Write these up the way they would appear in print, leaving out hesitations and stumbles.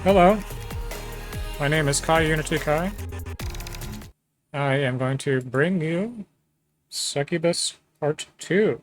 Hello, my name is Kai Unity Kai. I am going to bring you Succubus Part 2.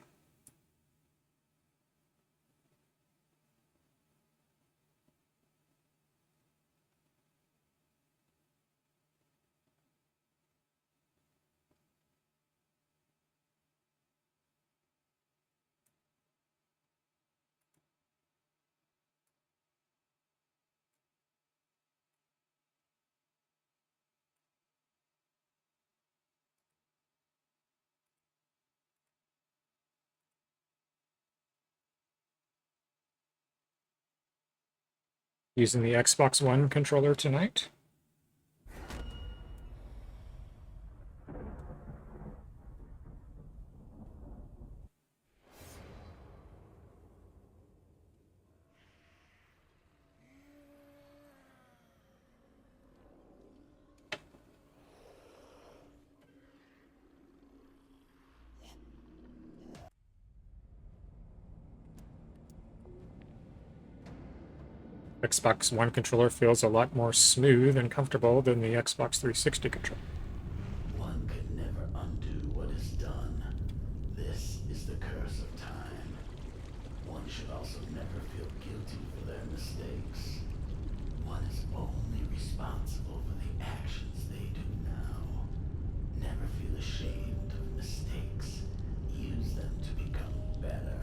Using the Xbox One controller tonight. Xbox One controller feels a lot more smooth and comfortable than the Xbox 360 controller. One could never undo what is done. This is the curse of time. One should also never feel guilty for their mistakes. One is only responsible for the actions they do now. Never feel ashamed of mistakes. Use them to become better.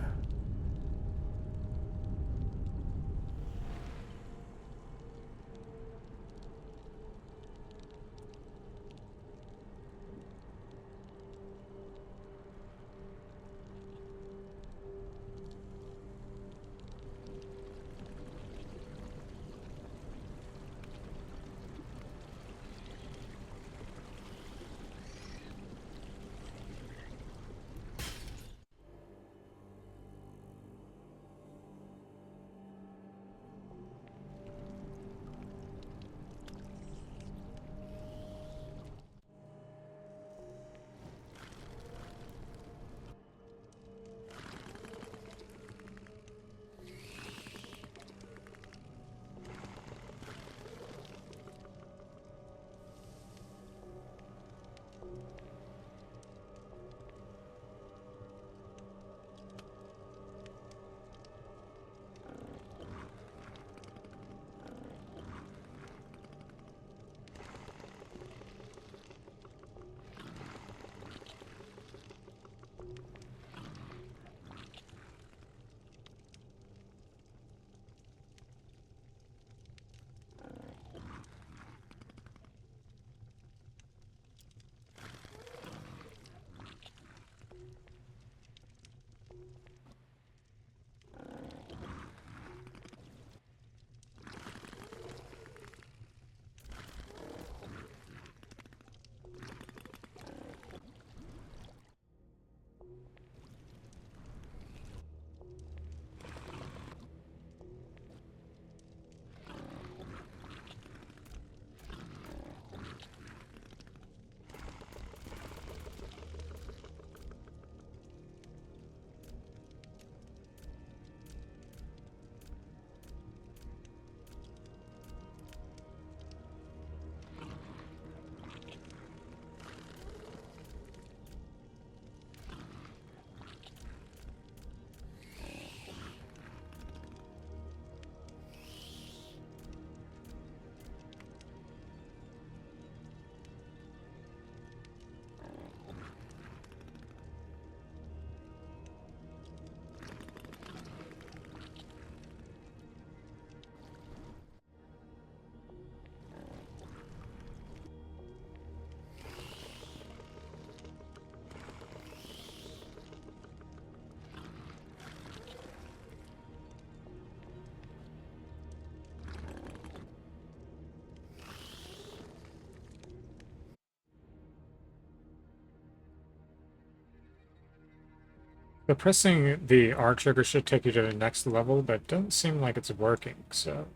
But pressing the R trigger should take you to the next level, but it doesn't seem like it's working, so...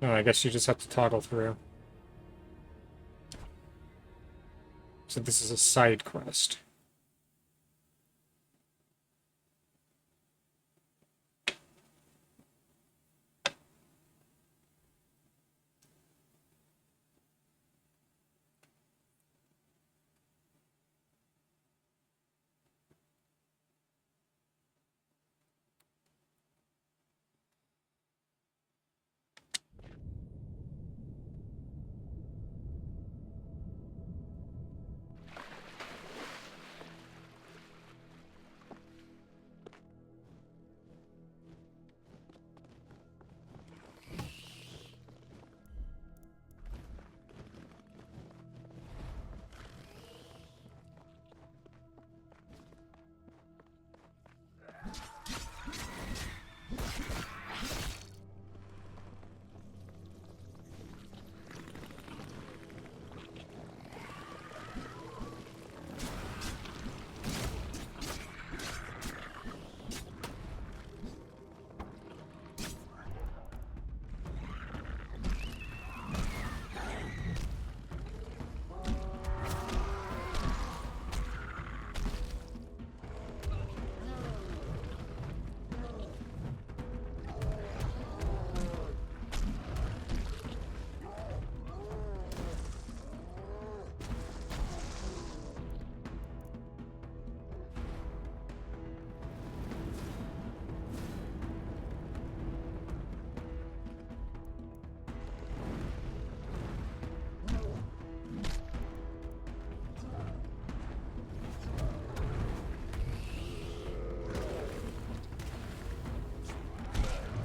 No, I guess you just have to toggle through. So this is a side quest.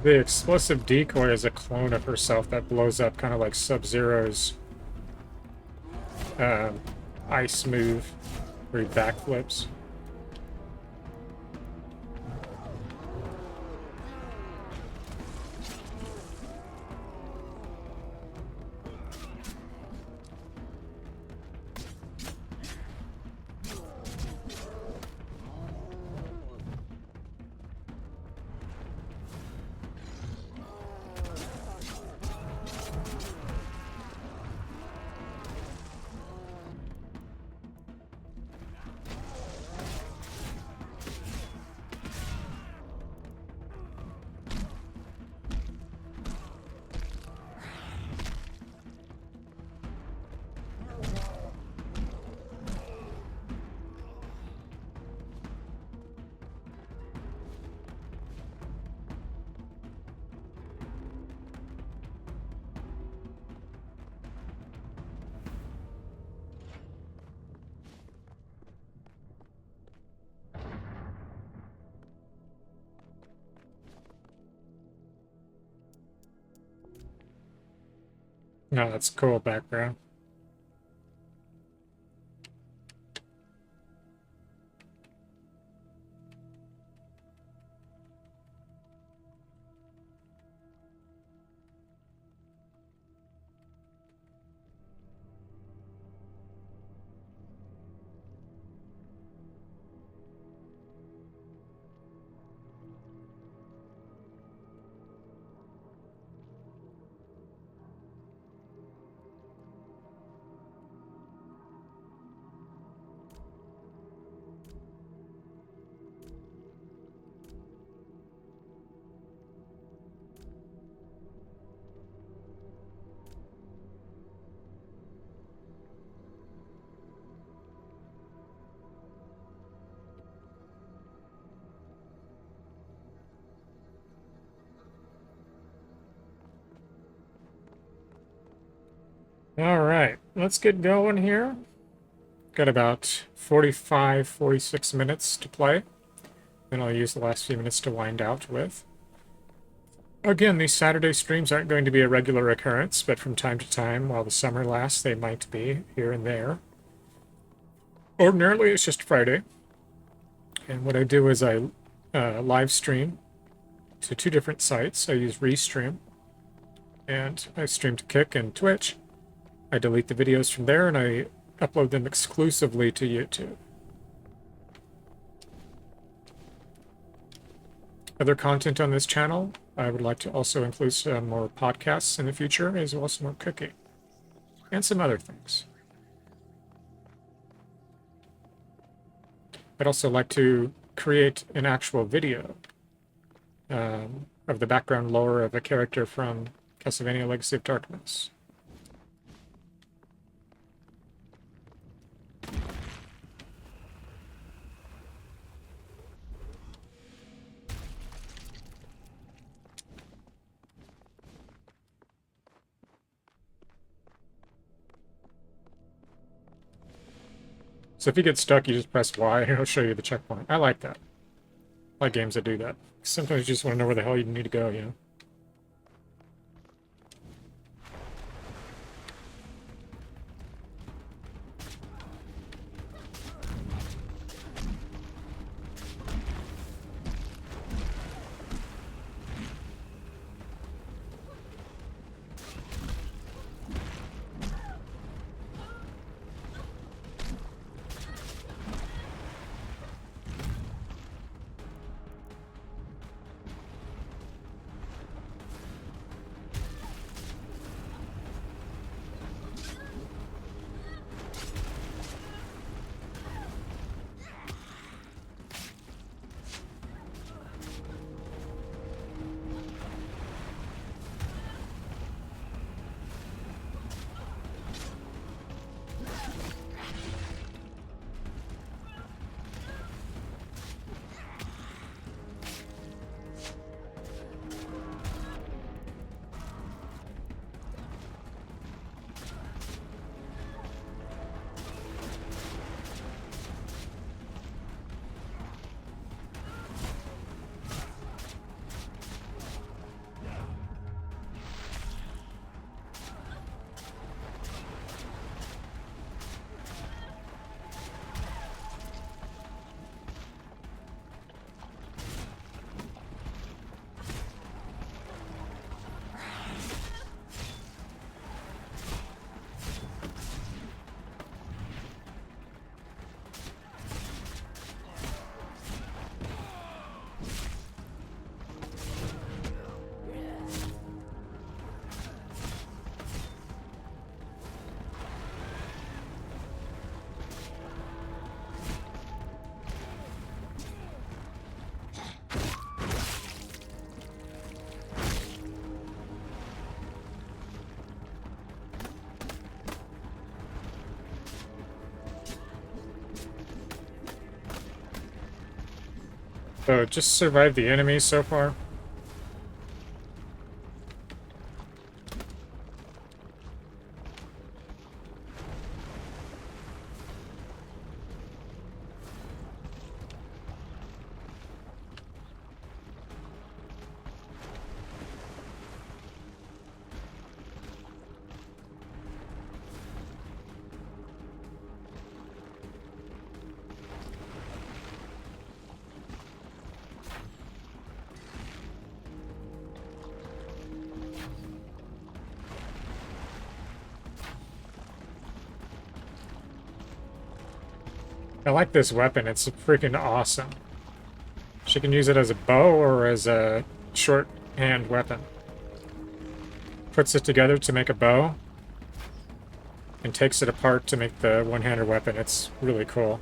The explosive decoy is a clone of herself that blows up, kind of like Sub-Zero's ice move, where he backflips. No, that's a cool background. All right, let's get going here. Got about 45, 46 minutes to play. Then I'll use the last few minutes to wind out with. Again, these Saturday streams aren't going to be a regular occurrence, but from time to time, while the summer lasts, they might be here and there. Ordinarily, it's just Friday. And what I do is I live stream to 2 different sites. I use Restream, and I stream to Kick and Twitch. I delete the videos from there, and I upload them exclusively to YouTube. Other content on this channel, I would like to also include some more podcasts in the future, as well as some more cooking, and some other things. I'd also like to create an actual video of the background lore of a character from Castlevania Legacy of Darkness. So if you get stuck, you just press Y and it'll show you the checkpoint. I like that. I like games that do that. Sometimes you just want to know where the hell you need to go, you know? So just survive the enemy so far. I like this weapon. It's freaking awesome. She can use it as a bow or as a short-hand weapon. Puts it together to make a bow and takes it apart to make the one-handed weapon. It's really cool.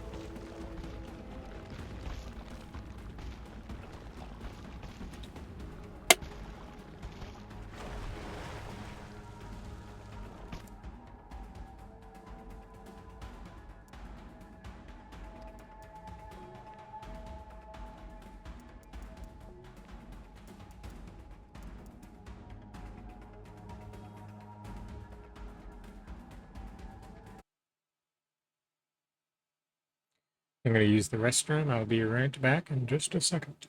I'm going to use the restroom. I'll be right back in just a second.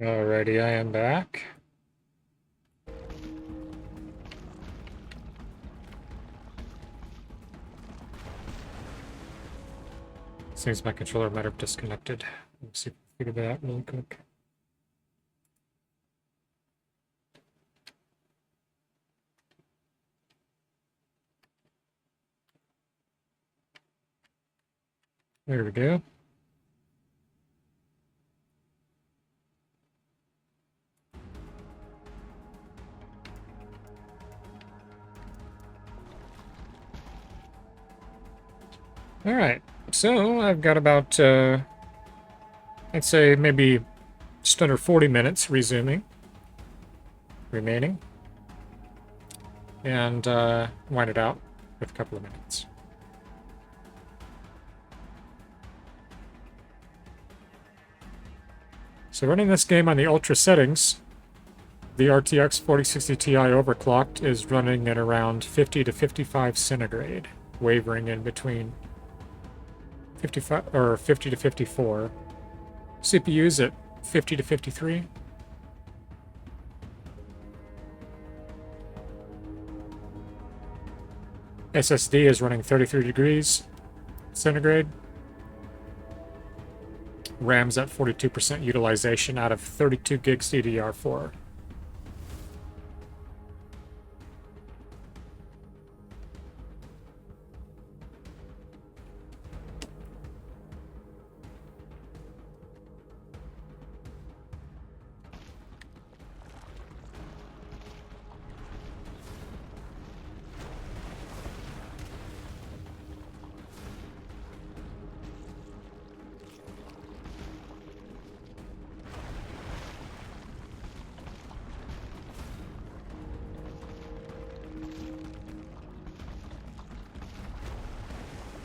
Alrighty, I am back. Seems my controller might have disconnected. Let's see if we can figure that out really quick. There we go. All right, so I've got about, I'd say maybe just under 40 minutes remaining, and wind it out with a couple of minutes. So running this game on the ultra settings, the RTX 4060 Ti overclocked is running at around 50 to 55 centigrade, wavering in between 55 or 50 to 54. CPU's at 50 to 53. SSD is running 33 degrees centigrade. RAM's at 42% utilization out of 32 gigs DDR4.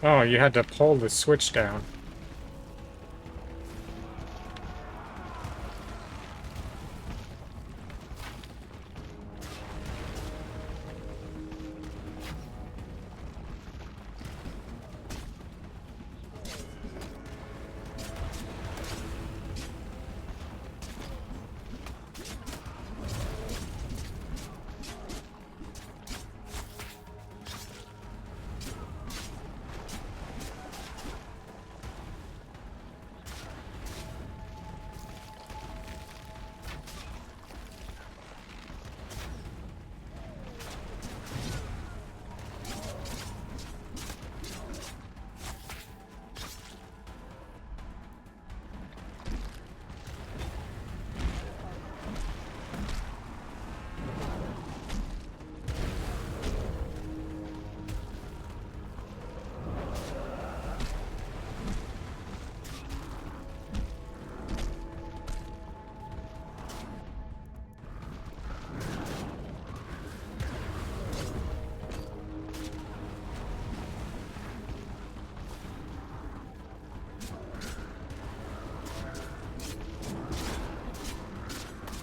Oh, you had to pull the switch down.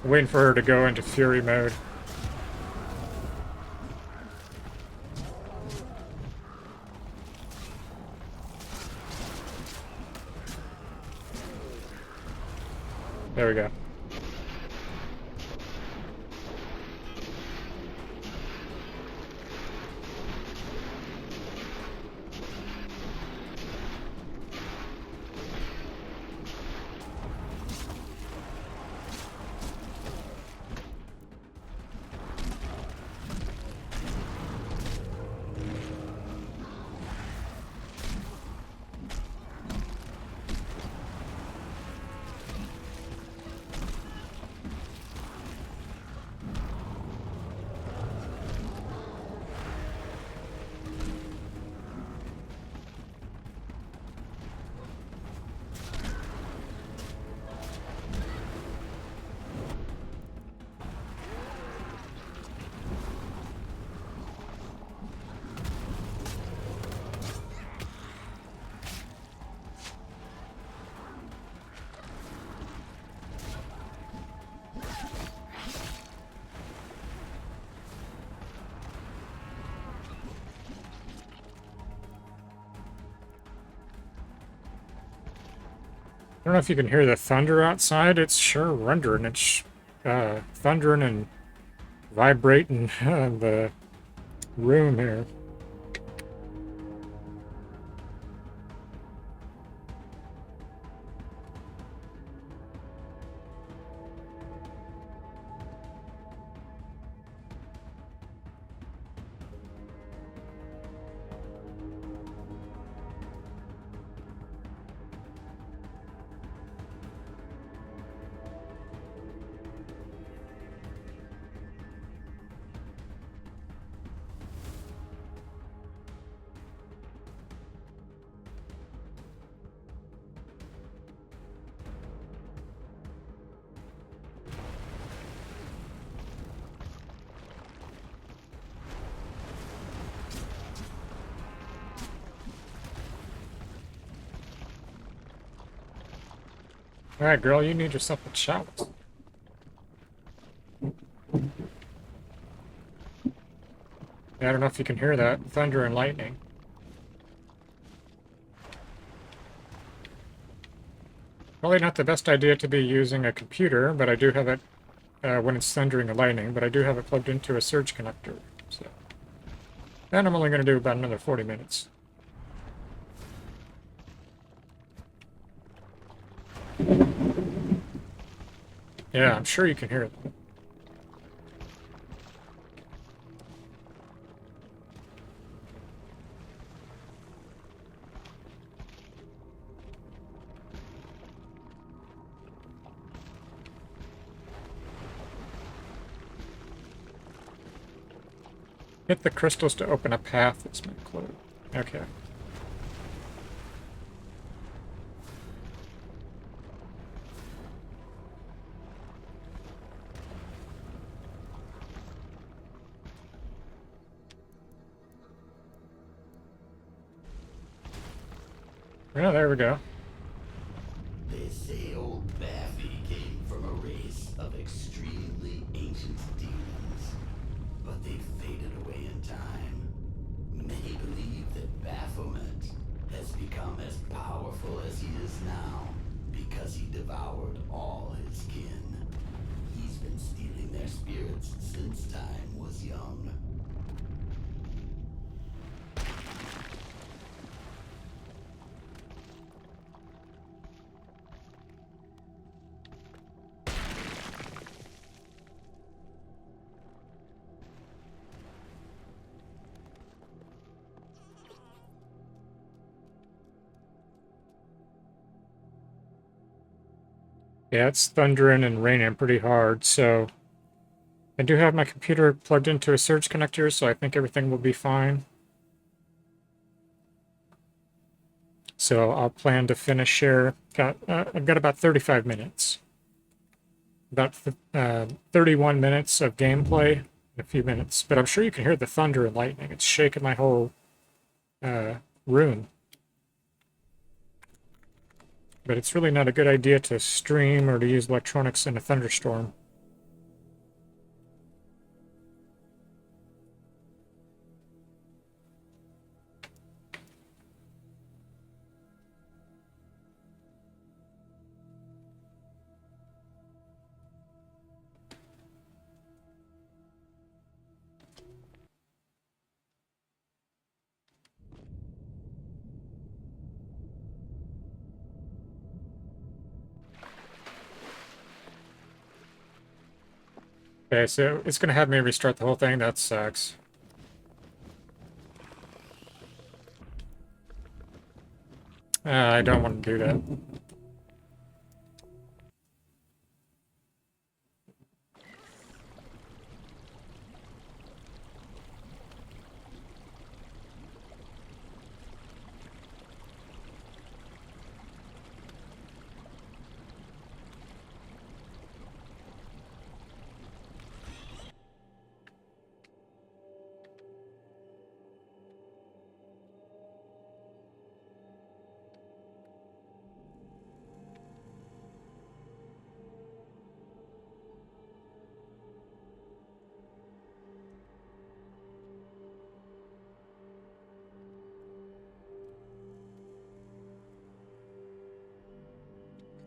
Waiting for her to go into Fury mode. There we go. I don't know if you can hear the thunder outside. It's sure rendering. It's thundering and vibrating the room here. Alright, girl, you need yourself a shower. I don't know if you can hear that. Thunder and lightning. Probably not the best idea to be using a computer, but I do have it when it's thundering and lightning, but I do have it plugged into a surge connector. So, and I'm only going to do about another 40 minutes. Yeah, I'm sure you can hear it. Hit the crystals to open a path that's been closed. Okay. Yeah, there we go. They say old Baffy came from a race of extremely ancient demons, but they've faded away in time. Many believe that Baphomet has become as powerful as he is now because he devoured all his kin. He's been stealing their spirits since time was young. Yeah, it's thundering and raining pretty hard, so I do have my computer plugged into a surge connector, so I think everything will be fine. So I'll plan to finish here. I've got about 35 minutes. About 31 minutes of gameplay in a few minutes. But I'm sure you can hear the thunder and lightning. It's shaking my whole room. But it's really not a good idea to stream or to use electronics in a thunderstorm. Okay, so it's going to have me restart the whole thing. That sucks. I don't want to do that.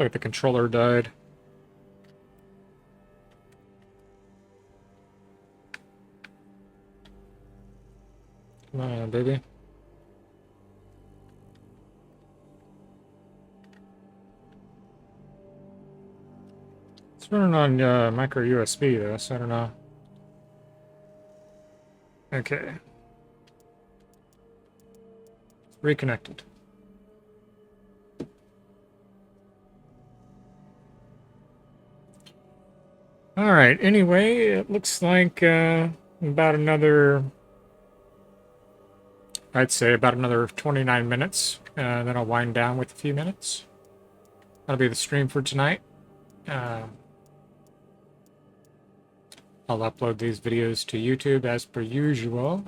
Like the controller died. Come on, baby. It's running on micro USB though, so I don't know. Okay. Reconnected. Alright, anyway, it looks like about another, I'd say about another 29 minutes. Then I'll wind down with a few minutes. That'll be the stream for tonight. I'll upload these videos to YouTube as per usual.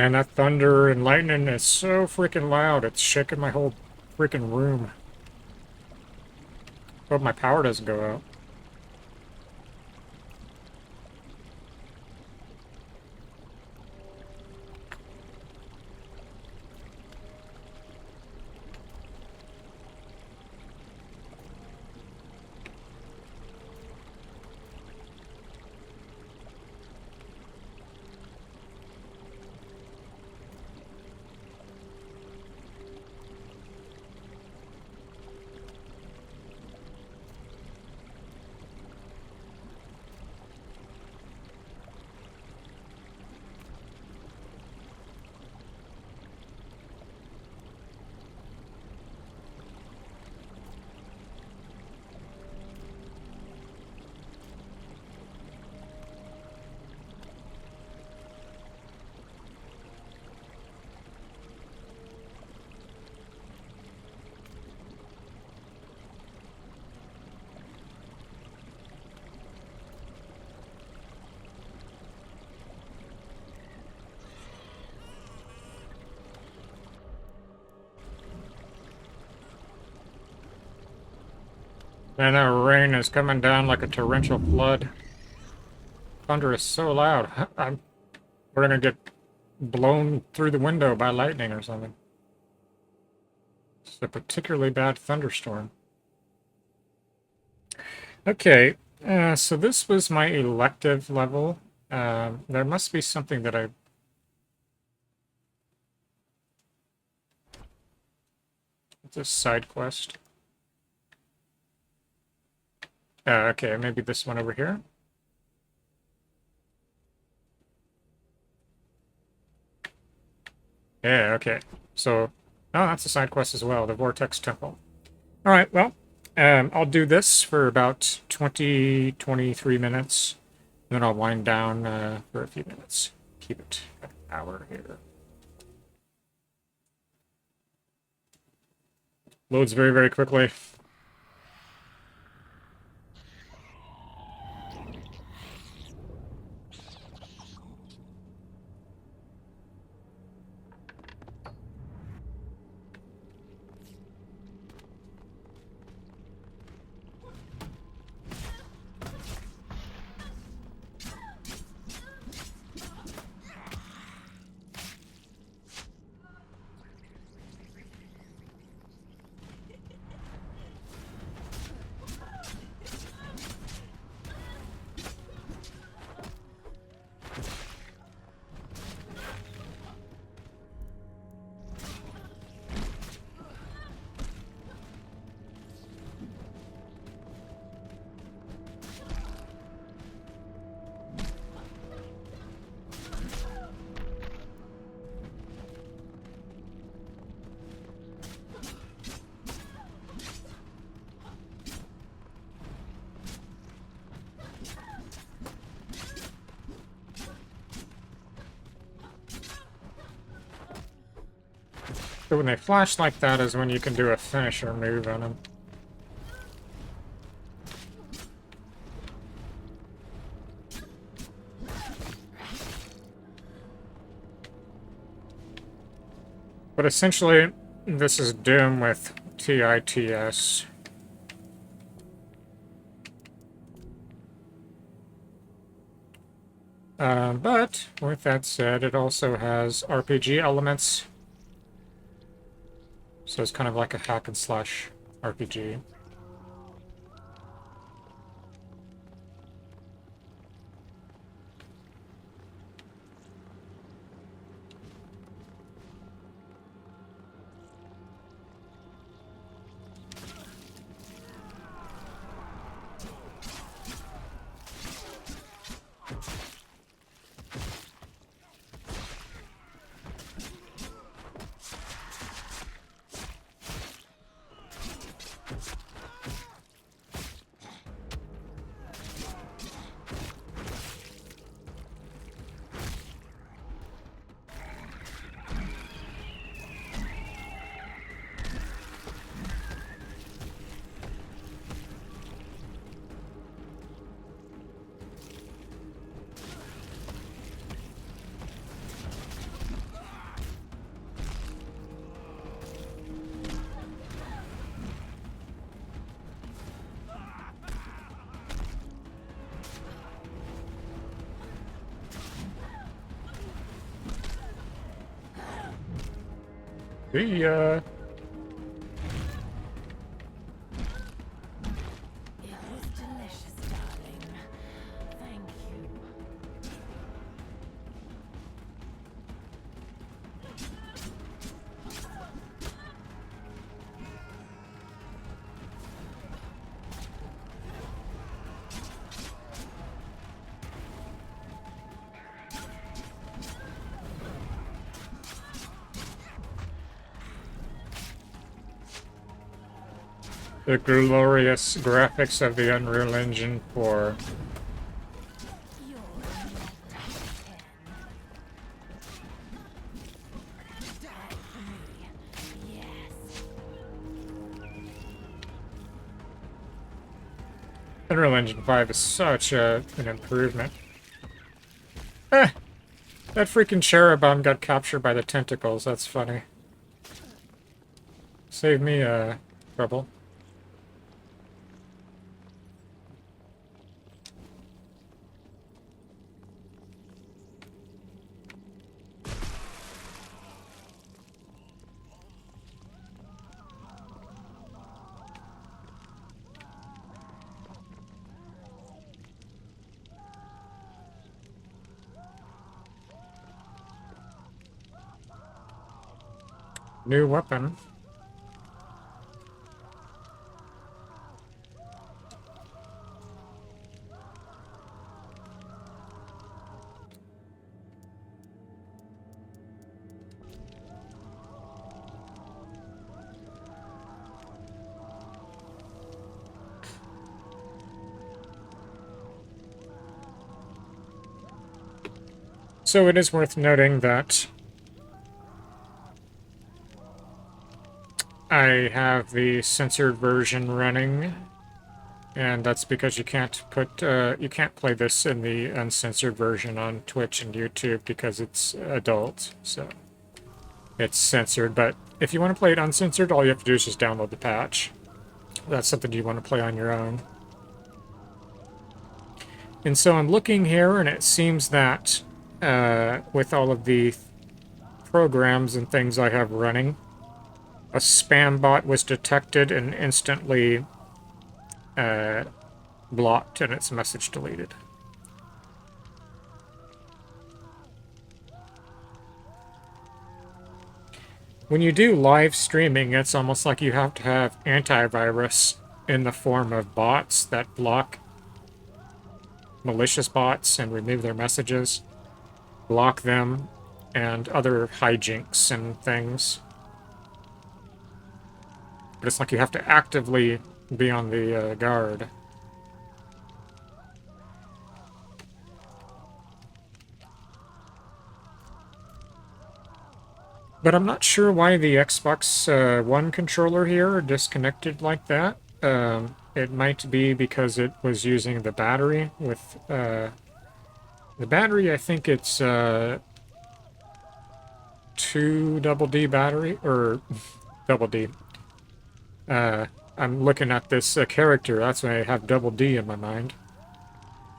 Man, that thunder and lightning is so freaking loud. It's shaking my whole freaking room. Hope my power doesn't go out. Man, that rain is coming down like a torrential flood. Thunder is so loud. We're gonna get blown through the window by lightning or something. It's a particularly bad thunderstorm. Okay, so this was my elective level. There must be something that I... It's a side quest. Okay, maybe this one over here. Yeah, okay. So, oh, that's a side quest as well, the Vortex Temple. All right, well, I'll do this for about 23 minutes. Then I'll wind down for a few minutes. Keep it an hour here. Loads very, very quickly. So when they flash like that is when you can do a finisher move on them. But essentially, this is Doom with TITS. But with that said, it also has RPG elements. So it's kind of like a hack and slash RPG. See ya. It was delicious, darling. Thank you. The glorious graphics of the Unreal Engine 4. You're never die for me. Yes. Unreal Engine 5 is such an improvement. Eh! That freaking cherubim got captured by the tentacles. That's funny. Save me, trouble. New weapon. So it is worth noting that I have the censored version running, and that's because you can't put you can't play this in the uncensored version on Twitch and YouTube because it's adult, so it's censored. But if you want to play it uncensored, all you have to do is just download the patch. That's something you want to play on your own. And so I'm looking here, and it seems that with all of the programs and things I have running, a spam bot was detected and instantly blocked and its message deleted. When you do live streaming, it's almost like you have to have antivirus in the form of bots that block malicious bots and remove their messages, block them, and other hijinks and things. But it's like you have to actively be on the guard. But I'm not sure why the Xbox One controller here disconnected like that. It might be because it was using the battery with... the battery, I think it's 2 double D battery, or double D. I'm looking at this character, that's why I have double D in my mind.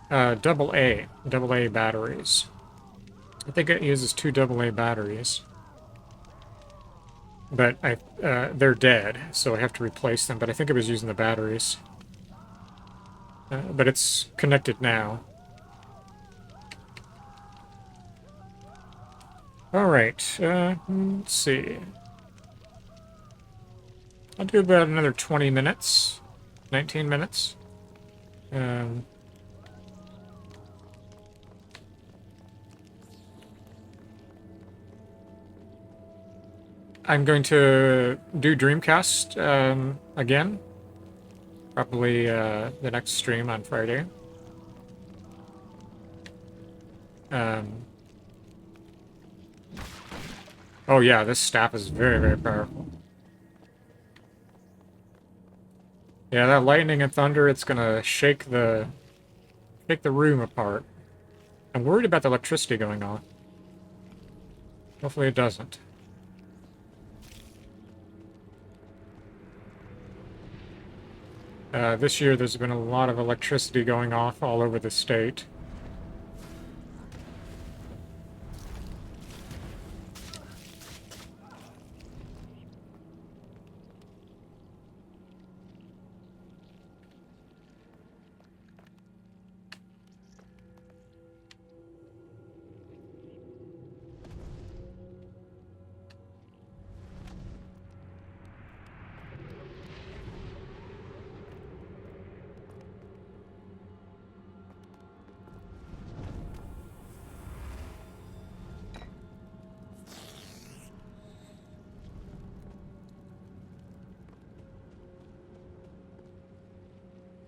Double A batteries. I think it uses 2 AA batteries. But they're dead, so I have to replace them, but I think it was using the batteries. But it's connected now. Alright, let's see. I'll do about another 20 minutes. 19 minutes. I'm going to do Dreamcast again. Probably the next stream on Friday. Oh yeah, this staff is very, very powerful. Yeah, that lightning and thunder, it's gonna shake the room apart. I'm worried about the electricity going off. Hopefully it doesn't. This year there's been a lot of electricity going off all over the state.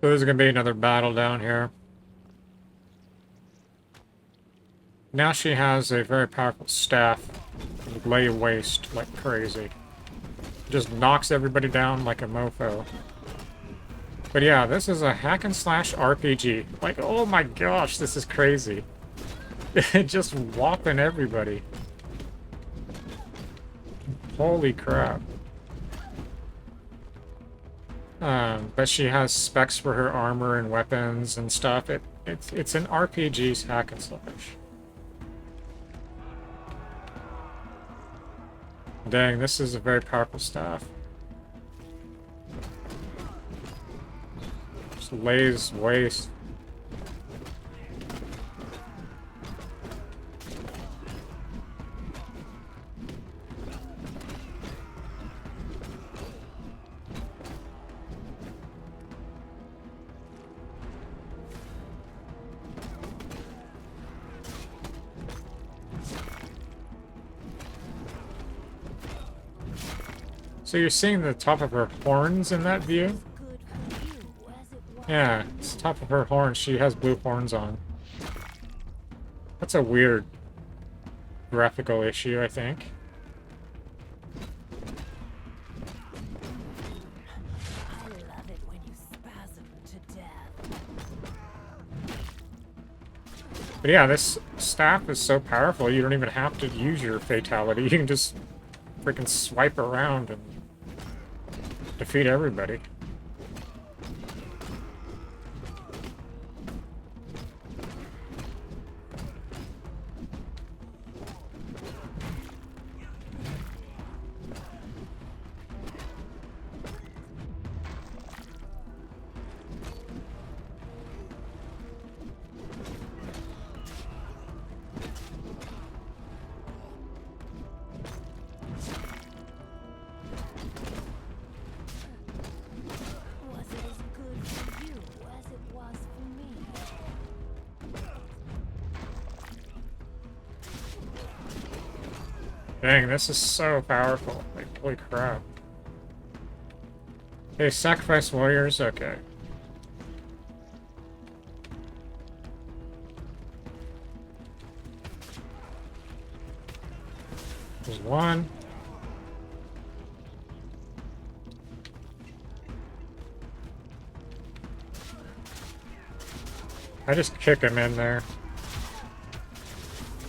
So there's gonna be another battle down here. Now she has a very powerful staff. Lay waste like crazy. Just knocks everybody down like a mofo. But yeah, this is a hack and slash RPG. Like, oh my gosh, this is crazy. Just whopping everybody. Holy crap. But she has specs for her armor and weapons and stuff. It's an RPG's hack and slash. Dang, this is a very powerful staff. Just lays waste. So you're seeing the top of her horns in that view? Good for you, as it was. Yeah, it's the top of her horns. She has blue horns on. That's a weird graphical issue, I think. I love it when you spasm to death. But yeah, this staff is so powerful, you don't even have to use your fatality. You can just freaking swipe around and defeat everybody. Was it as good for you as it was for me? Dang, this is so powerful. Like, holy crap. Okay, sacrifice warriors, okay. There's one. I just kick him in there.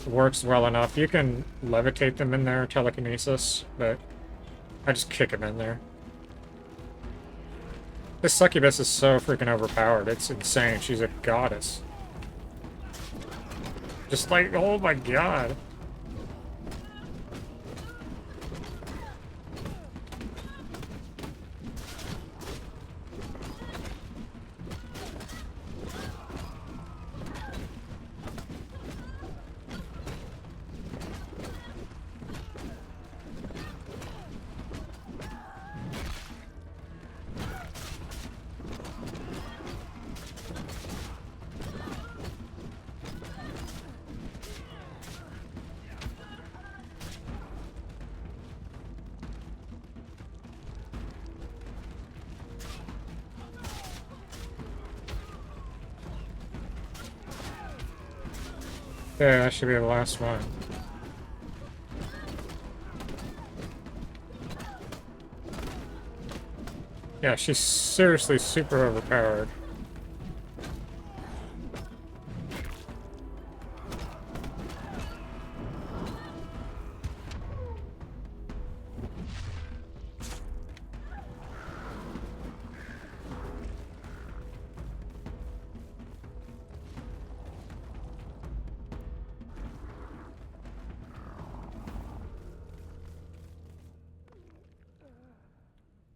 It works well enough. You can levitate them in there, telekinesis, but I just kick him in there. This Succubus is so freaking overpowered. It's insane. She's a goddess. Just like, oh my god. Yeah, that should be the last one. Yeah, she's seriously super overpowered.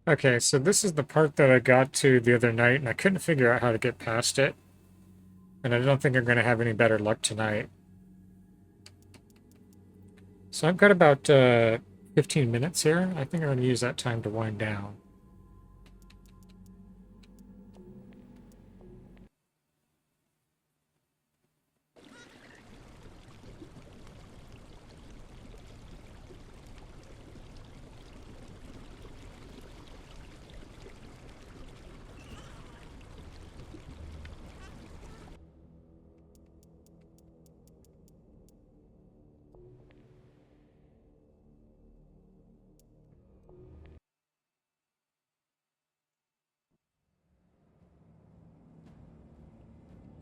Okay, so this is the part that I got to the other night, and I couldn't figure out how to get past it. And I don't think I'm going to have any better luck tonight. So I've got about 15 minutes here. I think I'm going to use that time to wind down.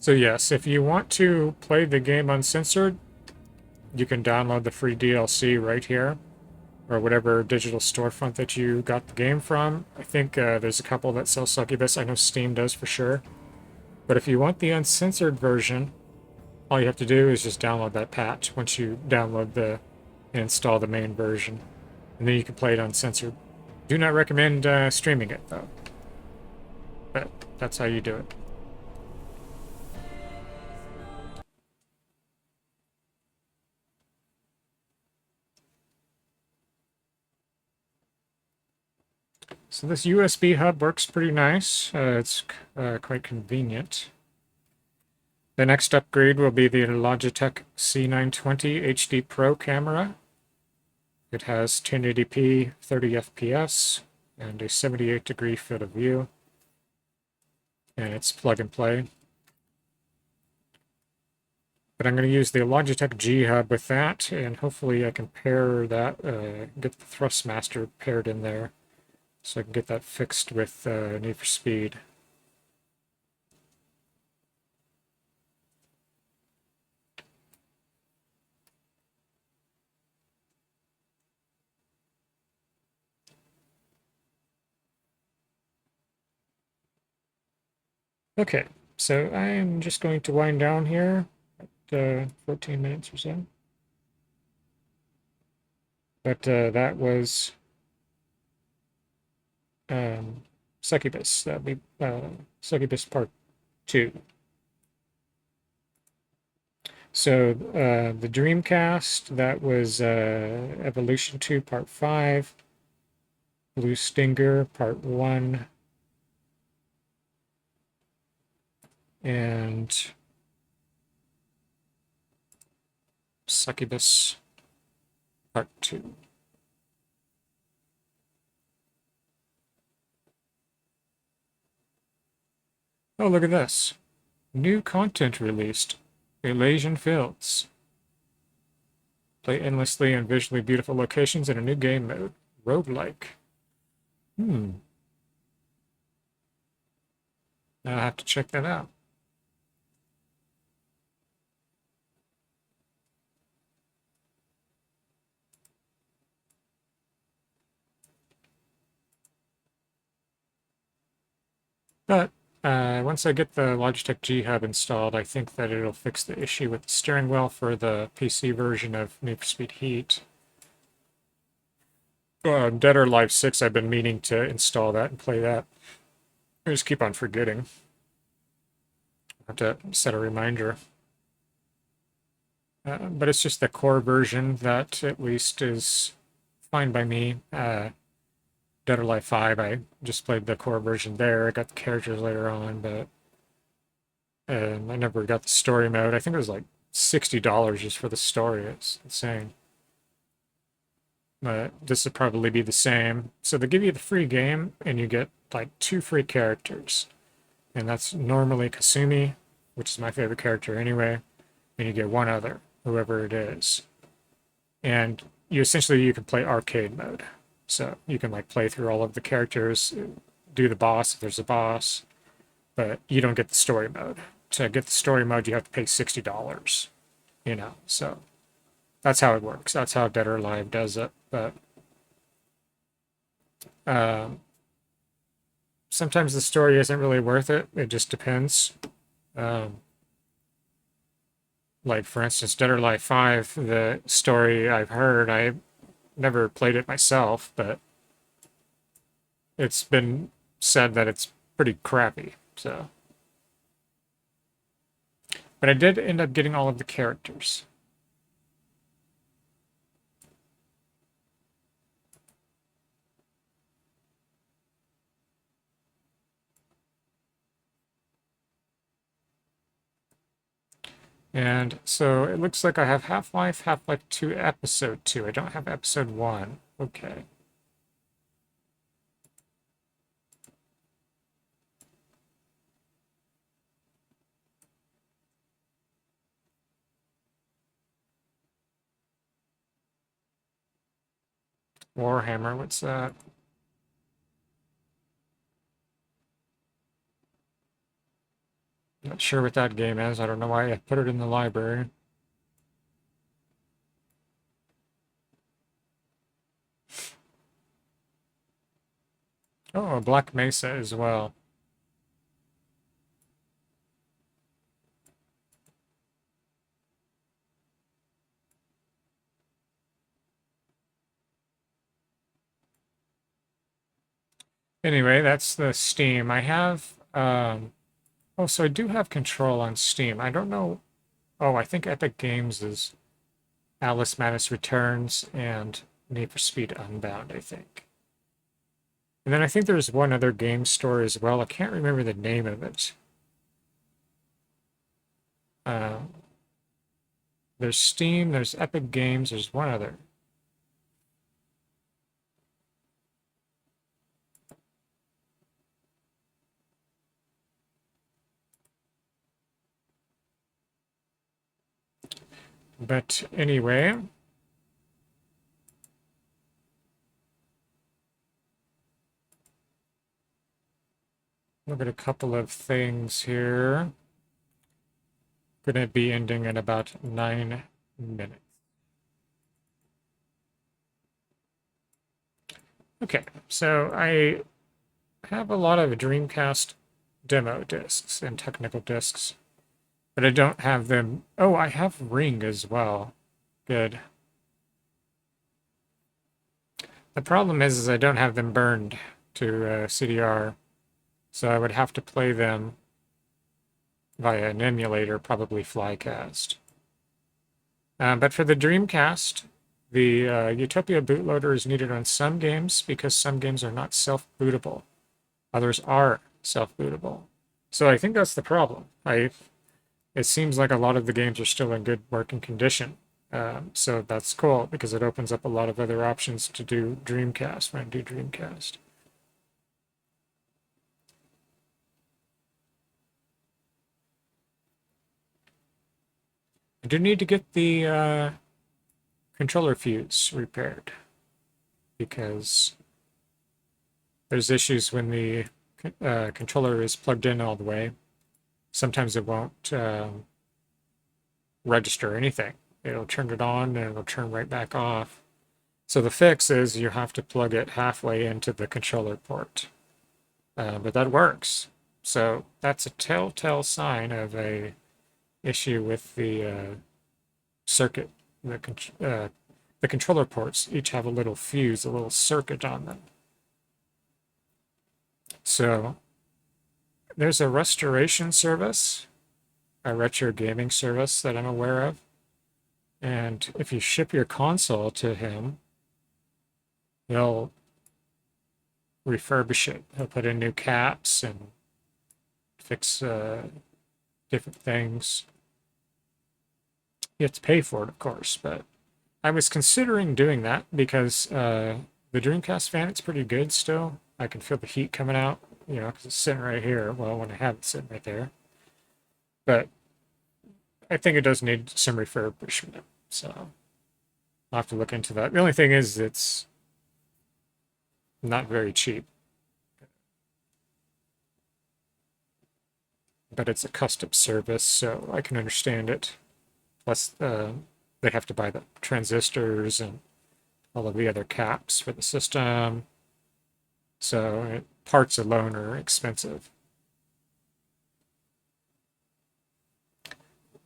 So yes, if you want to play the game uncensored, you can download the free DLC right here, or whatever digital storefront that you got the game from. I think there's a couple that sell Succubus. I know Steam does for sure. But if you want the uncensored version, all you have to do is just download that patch once you download and install the main version. And then you can play it uncensored. Do not recommend streaming it, though. But that's how you do it. So this USB hub works pretty nice. It's quite convenient. The next upgrade will be the Logitech C920 HD Pro camera. It has 1080p 30 FPS and a 78-degree field of view. And it's plug and play. But I'm going to use the Logitech G Hub with that, and hopefully I can pair that, get the Thrustmaster paired in there, so I can get that fixed with Need for Speed. Okay, so I am just going to wind down here at 14 minutes or so. But that was Succubus. That'll be Succubus Part 2. So the Dreamcast, that was Evolution 2 Part 5, Blue Stinger Part 1, and Succubus Part 2. Oh, look at this. New content released. Elysian Fields. Play endlessly in visually beautiful locations in a new game mode. Roguelike. Now I have to check that out. But once I get the Logitech G Hub installed, I think that it'll fix the issue with the steering wheel for the PC version of Need for Speed Heat. Dead or Alive 6, I've been meaning to install that and play that. I just keep on forgetting. I have to set a reminder. But it's just the core version that at least is fine by me. Dead or Alive 5, I just played the core version there. I got the characters later on, but I never got the story mode. I think it was like $60 just for the story. It's insane. But this would probably be the same. So they give you the free game, and you get like 2 free characters. And that's normally Kasumi, which is my favorite character anyway. And you get one other, whoever it is. And you can play arcade mode. So you can like play through all of the characters, do the boss if there's a boss, but you don't get the story mode. To get the story mode, you have to pay $60, so that's how it works. That's how Dead or Alive does it. But sometimes the story isn't really worth it. It just depends. Like, for instance, Dead or Alive 5, the story I've heard, I never played it myself, but it's been said that it's pretty crappy, so. But I did end up getting all of the characters. And so it looks like I have Half-Life 2 Episode 2. I don't have Episode 1. Okay. Warhammer, what's that? Not sure what that game is. I don't know why I put it in the library. Oh, Black Mesa as well. Anyway, that's the Steam. I have, oh, so I do have control on Steam. I don't know. Oh, I think Epic Games is Alice Madness Returns and Need for Speed Unbound, I think. And then I think there's one other game store as well. I can't remember the name of it. There's Steam, there's Epic Games, there's one other. But anyway, look at a couple of things here. Going to be ending in about 9 minutes. Okay, so I have a lot of Dreamcast demo discs and technical discs, but I don't have them. Oh, I have Ring as well. Good. The problem is I don't have them burned to CDR, so I would have to play them via an emulator, probably Flycast. But for the Dreamcast, the Utopia bootloader is needed on some games because some games are not self-bootable. Others are self-bootable. So I think that's the problem. It seems like a lot of the games are still in good working condition. So that's cool because it opens up a lot of other options to do Dreamcast when I do Dreamcast. I do need to get the controller fuse repaired because there's issues when the controller is plugged in all the way. Sometimes it won't register anything. It'll turn it on and it'll turn right back off. So the fix is you have to plug it halfway into the controller port. But that works. So that's a telltale sign of a issue with the circuit. The controller ports each have a little fuse, a little circuit on them. So there's a restoration service, a retro gaming service that I'm aware of. And if you ship your console to him, he'll refurbish it. He'll put in new caps and fix different things. You have to pay for it, of course, but I was considering doing that because the Dreamcast fan, it's pretty good still. I can feel the heat coming out, you know, because it's sitting right here. Well, when I have it sitting right there. But I think it does need some refurbishment, so I'll have to look into that. The only thing is it's not very cheap. But it's a custom service, so I can understand it. Plus, they have to buy the transistors and all of the other caps for the system. So parts alone are expensive.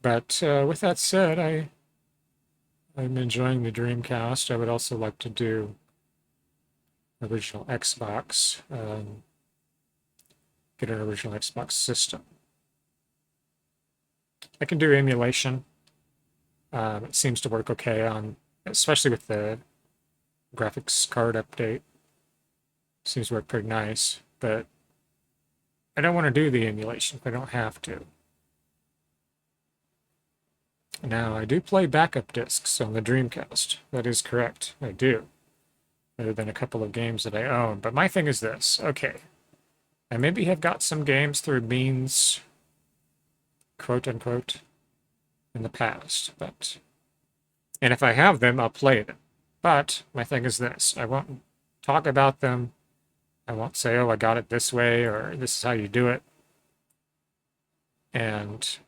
But with that said, I'm enjoying the Dreamcast. I would also like to do original Xbox, get an original Xbox system. I can do emulation. It seems to work okay on, especially with the graphics card update. Seems to work pretty nice, but I don't want to do the emulation if I don't have to. Now, I do play backup discs on the Dreamcast. That is correct. I do. Other than a couple of games that I own. But my thing is this. Okay. I maybe have got some games through means, quote unquote, in the past. And if I have them, I'll play them. But my thing is this. I won't talk about them. I won't say, oh, I got it this way, or this is how you do it. And if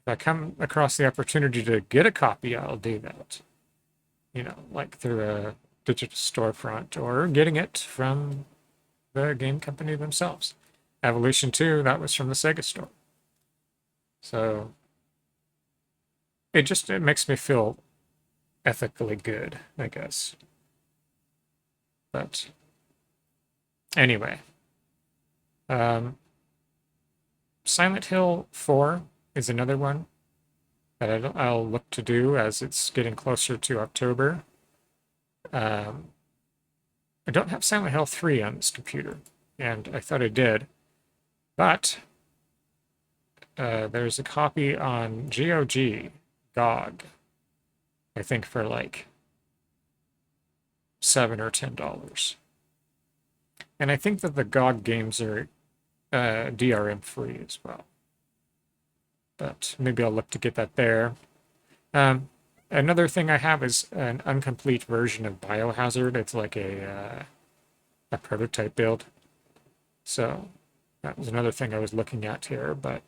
I come across the opportunity to get a copy, I'll do that. You know, like through a digital storefront or getting it from the game company themselves. Evolution 2, that was from the Sega store. So it makes me feel ethically good, I guess. But anyway, Silent Hill 4 is another one that I'll look to do as it's getting closer to October. I don't have Silent Hill 3 on this computer, and I thought I did, but there's a copy on GOG, I think for like $7 or $10. And I think that the GOG games are DRM free as well. But maybe I'll look to get that there. Another thing I have is an incomplete version of Biohazard. It's like a prototype build. So that was another thing I was looking at here, but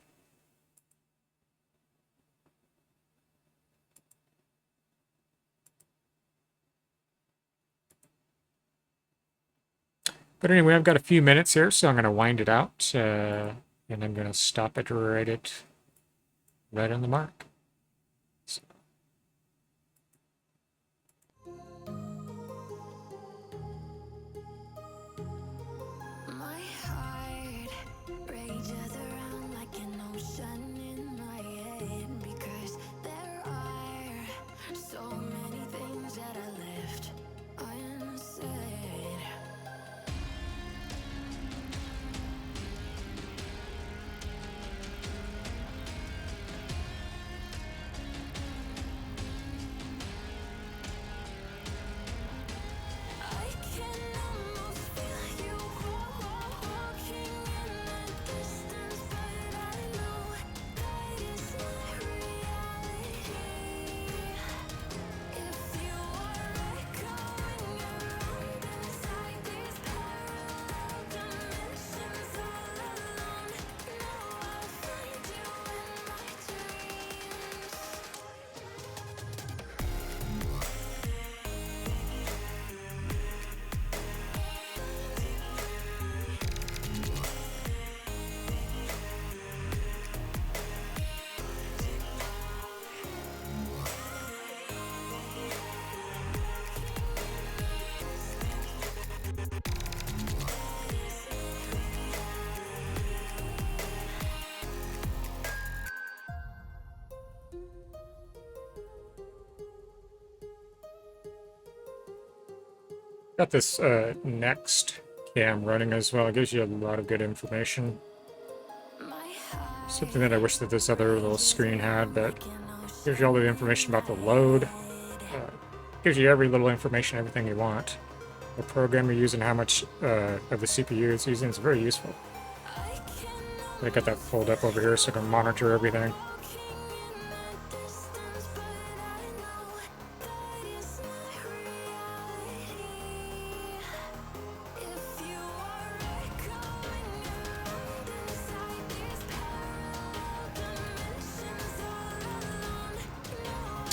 anyway, I've got a few minutes here, so I'm going to wind it out, and I'm going to stop it right on the mark. So. My heart rages around like an ocean in my head because there are so many things that I left unsaid. I can almost feel you walking in the distance, but I know that it's not reality. If you are echoing around inside these parallel dimensions all alone, know I'll find you in my dreams. Got this Next cam running as well. It gives you a lot of good information. My heart Something that I wish that this other little screen had, but gives you all the information about the load. Gives you every little information, everything you want. The program you're using, how much of the CPU it's using. It's very useful. I got that pulled up over here so I can monitor everything.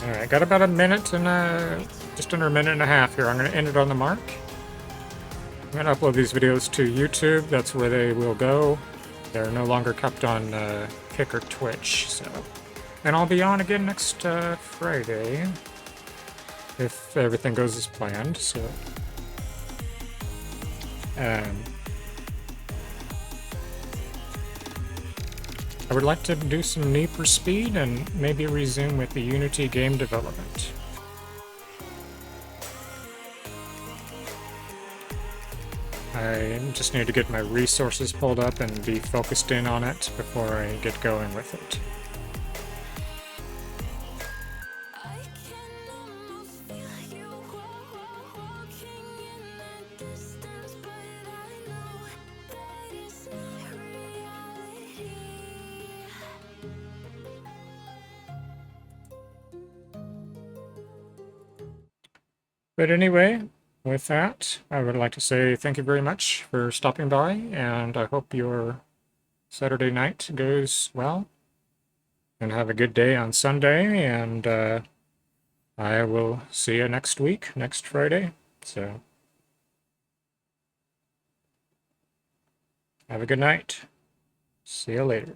Alright, got about a minute and just under a minute and a half here. I'm going to end it on the mark. I'm going to upload these videos to YouTube. That's where they will go. They're no longer kept on Kick or Twitch. So, and I'll be on again next Friday if everything goes as planned. So, I would like to do some Need for Speed and maybe resume with the Unity game development. I just need to get my resources pulled up and be focused in on it before I get going with it. I can almost feel you walking in the distance, but I know that it's not reality. But anyway, with that, I would like to say thank you very much for stopping by, and I hope your Saturday night goes well. And have a good day on Sunday, and I will see you next week, next Friday. So, have a good night. See you later.